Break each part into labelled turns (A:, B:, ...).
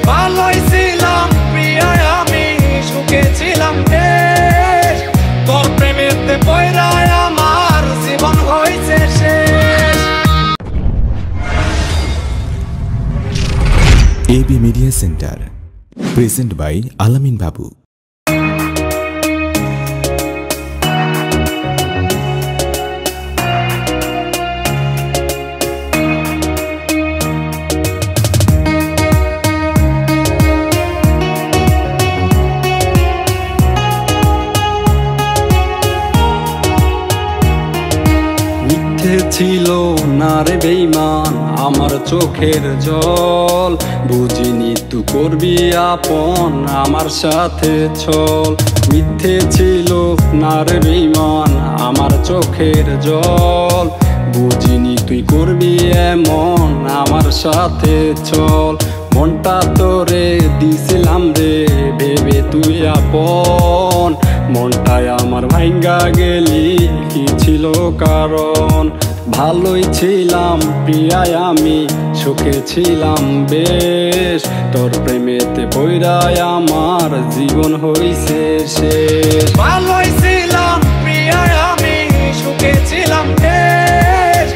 A: ভালোই ছিলাম প্রিয়া আমি সুখে ছিলাম বেশ তোর প্রেমেতে পয়রা আমার জীবন হইছে শেষ।
B: AB Media Center present by Alamin Babu।
C: ছিল না রে বেঈমান আমার চোখের জল, বুঝিনি তুই করবি আপন আমার সাথে ছল। মিথ্যে ছিল না রে বেঈমান আমার চোখের জল, বুঝিনি তুই করবি এমন আমার সাথে চল। মনটা তোরে দিছিলাম রে ভেবে তুই আপন, মনটায় আমার ভাঙ্গা গেলি কি ছিল কারণ? ভালোই ছিলাম প্রিয়ায় আমি সুখে ছিলাম বেশ, তোর প্রেমেতে পয়রায় আমার জীবন হইছে শেষ।
A: ভালোই ছিলাম প্রিয়ায় আমি সুখে ছিলাম বেশ,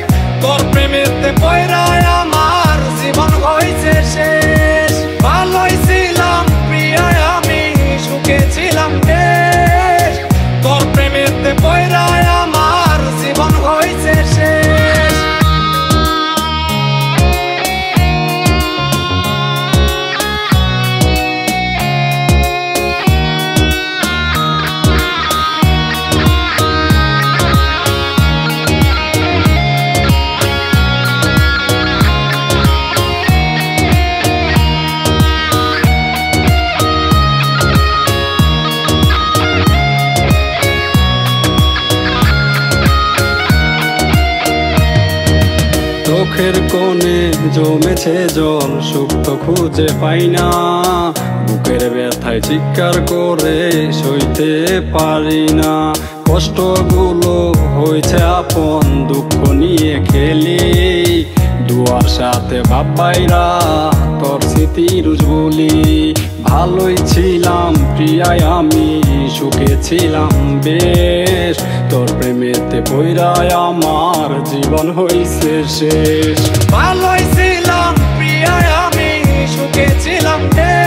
A: তোর প্রেমেতে পয়রায় আমার জীবন হইছে শেষ। ভালোই ছিলাম প্রিয়ায় আমি সুখে ছিলাম বেশ, তোর প্রেমেতে পয়রায় আমার জীবন হইছে শেষ।
C: চোখের কোণে জমেছে জল, সুখ তো খুঁজে পাই না, বুকের ব্যথায় চিৎকার করে সইতে পারি না। কষ্টগুলো হয়েছে আপন দুঃখ নিয়ে খেলি, দুয়ার সাথে বাপ্পাইরা তোর স্মৃতি রুজ বলি। ভালোই ছিলাম প্রিয়ায় আমি সুখে ছিলাম বেশ, তোর প্রেমেতে পয়রায় আমার জীবন হইছে শেষ।
A: ভালোই ছিলাম প্রিয়ায় আমি সুখে ছিলাম বেশ,